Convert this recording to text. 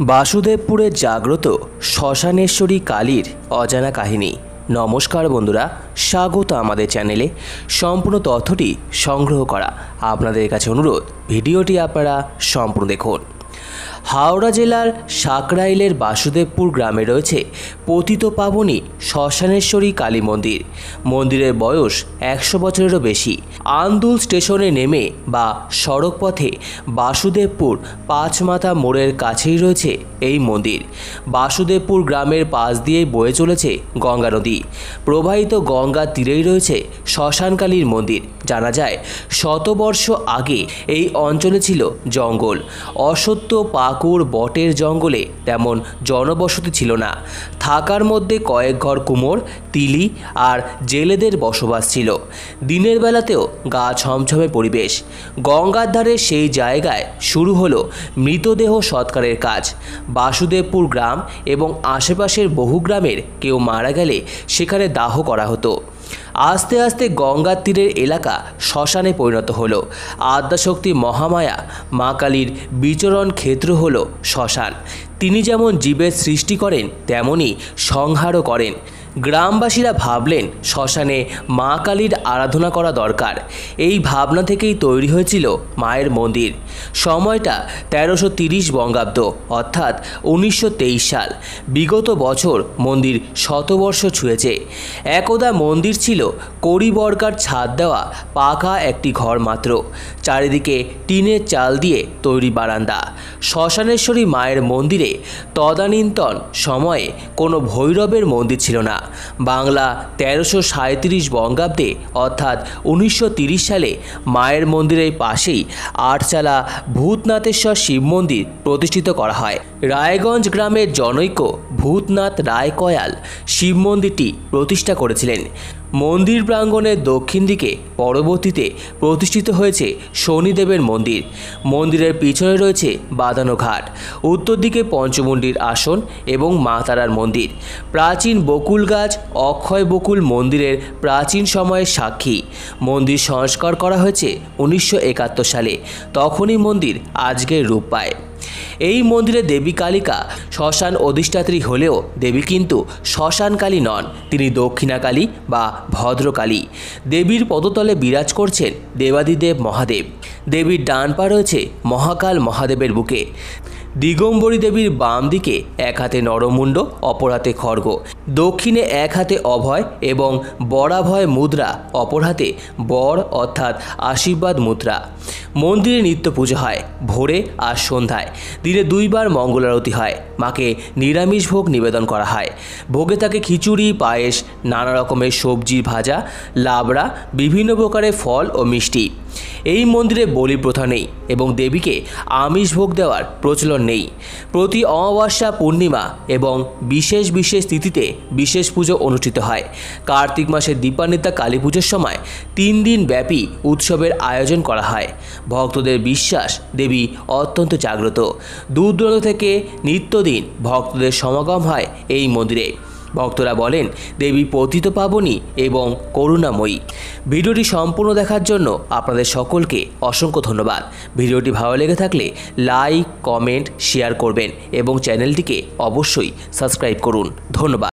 বাসুদেবপুরে জাগ্রত শ্মশানেশ্বরী কালীর অজানা কাহিনী। নমস্কার বন্ধুরা, স্বাগত আমাদের চ্যানেলে। সম্পূর্ণ তথ্যটি সংগ্রহ করা আপনাদের কাছে অনুরোধ, ভিডিওটি আপনারা সম্পূর্ণ দেখুন। হাওড়া জেলার সাকরাইলের বাসুদেবপুর গ্রামে রয়েছে পতিতপাবনী শ্মশানেশ্বরী কালী মন্দির। মন্দিরের বয়স 100 বছরেরও বেশি। আন্দুল স্টেশনে নেমে বা সড়ক পথে বাসুদেবপুর পাঁচমাথা মোড়ের কাছেই রয়েছে এই মন্দির। বাসুদেবপুর গ্রামের পাশ দিয়ে বয়ে চলেছে গঙ্গা নদী। প্রবাহিত গঙ্গার তীরেই রয়েছে শ্মশানকালীর মন্দির। জানা যায় শতবর্ষ আগে এই অঞ্চলে ছিল জঙ্গল। অসত্য পাকুড় বটের জঙ্গলে তেমন জনবসতি ছিল না। থাকার মধ্যে কয়েক ঘর কুমোর, তিলি আর জেলেদের বসবাস ছিল। দিনের বেলাতেও গা ছমছমে পরিবেশ। গঙ্গার ধারে সেই জায়গায় শুরু হলো মৃতদেহ সৎকারের কাজ। বাসুদেবপুর গ্রাম এবং আশেপাশের বহু গ্রামের কেউ মারা গেলে সেখানে দাহ করা হতো। আস্তে আস্তে গঙ্গার তীরের এলাকা শ্মশানে পরিণত হলো। আদ্যাশক্তি মহামায়া মা কালীর বিচরণ ক্ষেত্র হলো শ্মশান। তিনি যেমন জীবের সৃষ্টি করেন, তেমনি সংহারও করেন। গ্রামবাসীরা ভাবলেন শ্মশানে মা কালীর আরাধনা করা দরকার। এই ভাবনা থেকেই তৈরি হয়েছিল মায়ের মন্দির। সময়টা 1330 বঙ্গাব্দ, অর্থাৎ 1923 সাল। বিগত বছর মন্দির শতবর্ষ ছুঁয়েছে। একদা মন্দির ছিল কড়িবর্গার ছাদ দেওয়া পাকা একটি ঘর মাত্র। চারিদিকে টিনের চাল দিয়ে তৈরি বারান্দা। শ্মশানেশ্বরী মায়ের মন্দিরে তদানীন্তন সময়ে কোনো ভৈরবের মন্দির ছিল না। বাংলা 1337 বঙ্গাব্দে, অর্থাৎ 1930 সালে মায়ের মন্দিরের পাশেই আটচালা ভূতনাথেশ্বর শিব মন্দির প্রতিষ্ঠিত করা হয়। রায়গঞ্জ গ্রামের জনৈক ভূতনাথ রায় কয়াল শিব মন্দিরটি প্রতিষ্ঠা করেছিলেন। মন্দির প্রাঙ্গণের দক্ষিণ দিকে পরবর্তীতে প্রতিষ্ঠিত হয়েছে শনিদেবের মন্দির। মন্দিরের পিছনে রয়েছে বাঁধানো ঘাট। উত্তর দিকে পঞ্চমুণ্ডির আসন এবং মা তারার মন্দির। প্রাচীন বকুল গাছ অক্ষয় বকুল মন্দিরের প্রাচীন সময়ের সাক্ষী। মন্দির সংস্কার করা হয়েছে 1971 সালে। তখনই মন্দির আজকের রূপ পায়। এই মন্দিরে দেবী কালিকা শ্মশান অধিষ্ঠাত্রী হলেও দেবী কিন্তু শ্মশানকালী নন, তিনি দক্ষিণাকালী বা ভদ্রকালী। দেবীর পদতলে বিরাজ করছেন দেবাদিদেব মহাদেব। দেবীর ডান পা রয়েছে মহাকাল মহাদেবের বুকে। দিগম্বরী দেবীর বাম দিকে এক হাতে নরমুণ্ড, অপর হাতে খড়গ। দক্ষিণে এক হাতে অভয় এবং বরাভয় মুদ্রা, অপর হাতে বর অর্থাৎ আশীর্বাদ মুদ্রা। মন্দিরে নিত্য পুজো হয় ভোরে আর সন্ধ্যায়। দিনে 2 বার মঙ্গল আরতি হয়। মাকে নিরামিষ ভোগ নিবেদন করা হয়। ভোগে থাকে খিচুড়ি, পায়েস, নানা রকমের সবজি ভাজা, লাবড়া, বিভিন্ন প্রকারের ফল ও মিষ্টি। এই মন্দিরে বলি প্রথা নেই এবং দেবীকে আমিষ ভোগ দেওয়ার প্রচলন নেই। প্রতি অমাবস্যা, পূর্ণিমা এবং বিশেষ বিশেষ তিথিতে বিশেষ পুজো অনুষ্ঠিত হয়। কার্তিক মাসের দীপান্বিতা কালী পুজোর সময় 3 দিন ব্যাপী উৎসবের আয়োজন করা হয়। ভক্তদের বিশ্বাস দেবী অত্যন্ত জাগ্রত। দূর দূরান্ত থেকে নিত্যদিন ভক্তদের সমাগম হয় এই মন্দিরে। ভক্তরা বলেন দেবী পতিতপাবনী এবং করুণাময়ী। ভিডিওটি সম্পূর্ণ দেখার জন্য আপনাদের সকলকে অসংখ্য ধন্যবাদ। ভিডিওটি ভালো লেগে থাকলে লাইক, কমেন্ট, শেয়ার করবেন এবং চ্যানেলটিকে অবশ্যই সাবস্ক্রাইব করুন। ধন্যবাদ।